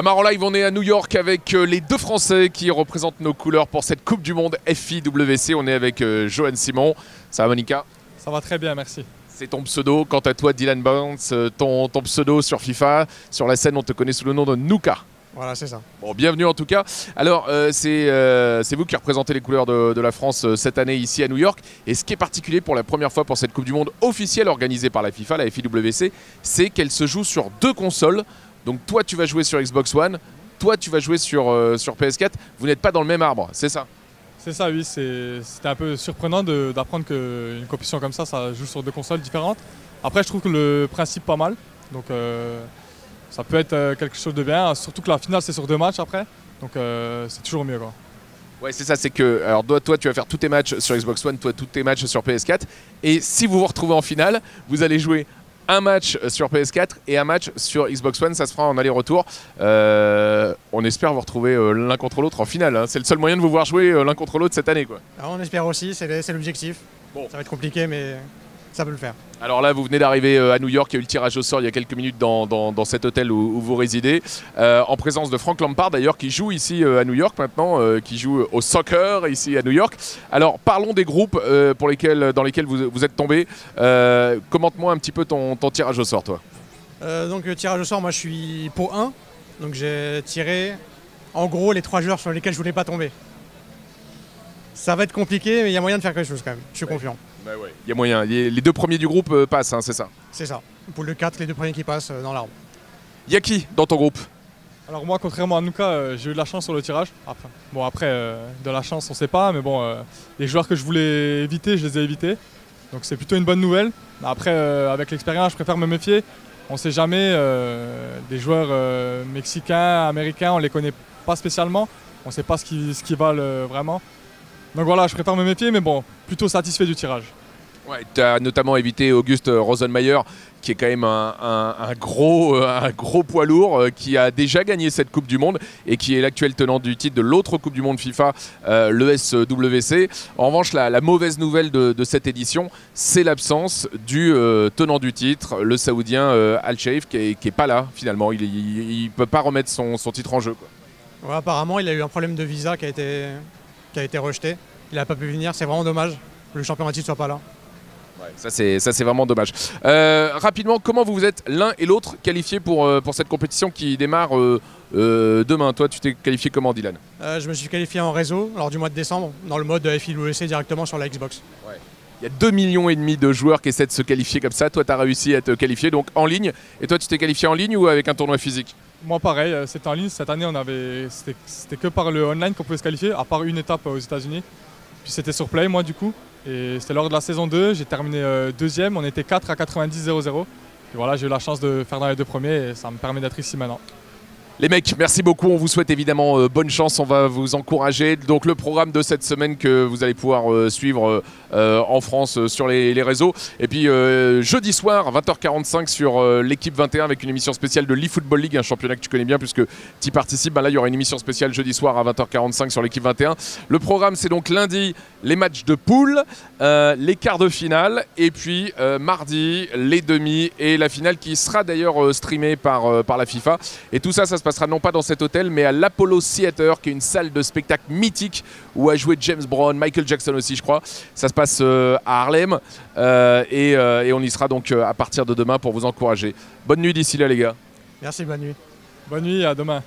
Marron Live, on est à New York avec les deux Français qui représentent nos couleurs pour cette Coupe du Monde FIWC. On est avec Johan Simon. Ça va, Monica? Ça va très bien, merci. C'est ton pseudo. Quant à toi, Dylan Barnes, ton pseudo sur FIFA. Sur la scène, on te connaît sous le nom de Nuka. Voilà, c'est ça. Bon, bienvenue en tout cas. Alors, c'est vous qui représentez les couleurs de la France cette année ici à New York. Et ce qui est particulier pour la première fois pour cette Coupe du Monde officielle organisée par la FIFA, la FIWC, c'est qu'elle se joue sur deux consoles. Donc toi, tu vas jouer sur Xbox One, toi, tu vas jouer sur PS4. Vous n'êtes pas dans le même arbre, c'est ça? C'est ça, oui. C'était un peu surprenant d'apprendre qu'une compétition comme ça joue sur deux consoles différentes. Après, je trouve que le principe pas mal. Donc ça peut être quelque chose de bien. Surtout que la finale, c'est sur 2 matchs après. Donc c'est toujours mieux, quoi. Ouais, c'est ça, c'est que alors toi tu vas faire tous tes matchs sur Xbox One, toi tous tes matchs sur PS4. Et si vous vous retrouvez en finale, vous allez jouer un match sur PS4 et un match sur Xbox One, ça se fera en aller-retour. On espère vous retrouver l'un contre l'autre en finale, hein. C'est le seul moyen de vous voir jouer l'un contre l'autre cette année, quoi. Alors, on espère aussi, c'est l'objectif. Bon. Ça va être compliqué, mais ça peut le faire. Alors là, vous venez d'arriver à New York, il y a eu le tirage au sort il y a quelques minutes dans cet hôtel où vous résidez, en présence de Frank Lampard d'ailleurs, qui joue ici à New York maintenant, qui joue au soccer ici à New York. Alors parlons des groupes dans lesquels vous êtes tombé. Commente-moi un petit peu ton tirage au sort, toi. Donc le tirage au sort, moi je suis pot 1, donc j'ai tiré en gros les 3 joueurs sur lesquels je voulais pas tomber. Ça va être compliqué, mais il y a moyen de faire quelque chose quand même, je suis confiant. Bah ouais. Il y a moyen, les 2 premiers du groupe passent, hein, c'est ça? C'est ça, pour le 4, les 2 premiers qui passent dans l'arbre. Il y a qui dans ton groupe? Alors moi, contrairement à Nuka, j'ai eu de la chance sur le tirage. Après, de la chance, on sait pas, mais bon, les joueurs que je voulais éviter, je les ai évités. Donc c'est plutôt une bonne nouvelle. Après, avec l'expérience, je préfère me méfier. On sait jamais, des joueurs mexicains, américains, on les connaît pas spécialement. On sait pas ce qu'ils valent vraiment. Donc voilà, je préfère me méfier, mais bon, plutôt satisfait du tirage. Ouais, tu as notamment évité Auguste Rosenmeier, qui est quand même un gros poids lourd, qui a déjà gagné cette Coupe du Monde et qui est l'actuel tenant du titre de l'autre Coupe du Monde FIFA, l'ESWC. En revanche, la mauvaise nouvelle de cette édition, c'est l'absence du tenant du titre, le Saoudien Al-Sheif, qui est pas là finalement. Il ne peut pas remettre son titre en jeu, quoi. Ouais, apparemment, il a eu un problème de visa qui a été rejeté. Il n'a pas pu venir, c'est vraiment dommage que le champion en titre soit pas là. Ouais, ça c'est vraiment dommage. Rapidement, comment vous êtes l'un et l'autre qualifiés pour cette compétition qui démarre demain? Toi, tu t'es qualifié comment, Dylan? Je me suis qualifié en réseau lors du mois de décembre, dans le mode FIWC directement sur la Xbox. Ouais. Il y a 2,5 millions de joueurs qui essaient de se qualifier comme ça. Toi, tu as réussi à te qualifier donc en ligne. Et toi, tu t'es qualifié en ligne ou avec un tournoi physique? Moi, pareil, c'était en ligne. Cette année, c'était que par le online qu'on pouvait se qualifier, à part une étape aux États-Unis. Puis c'était sur Play, moi, du coup. Et c'était lors de la saison 2. J'ai terminé 2e. On était 4 à 90-0-0. Et voilà, j'ai eu la chance de faire dans les 2 premiers et ça me permet d'être ici maintenant. Les mecs, merci beaucoup. On vous souhaite évidemment bonne chance. On va vous encourager. Donc le programme de cette semaine que vous allez pouvoir suivre en France sur les réseaux. Et puis jeudi soir, 20h45 sur l'équipe 21 avec une émission spéciale de l'eFootball League, un championnat que tu connais bien puisque tu y participes. Là, il y aura une émission spéciale jeudi soir à 20h45 sur l'équipe 21. Le programme, c'est donc lundi, les matchs de poule, les quarts de finale. Et puis mardi, les demi et la finale qui sera d'ailleurs streamée par la FIFA. Et tout ça, ça se passera non pas dans cet hôtel mais à l'Apollo Theater, qui est une salle de spectacle mythique où a joué James Brown, Michael Jackson aussi je crois. Ça se passe à Harlem et on y sera donc à partir de demain pour vous encourager. Bonne nuit d'ici là les gars. Merci, bonne nuit. Bonne nuit, à demain.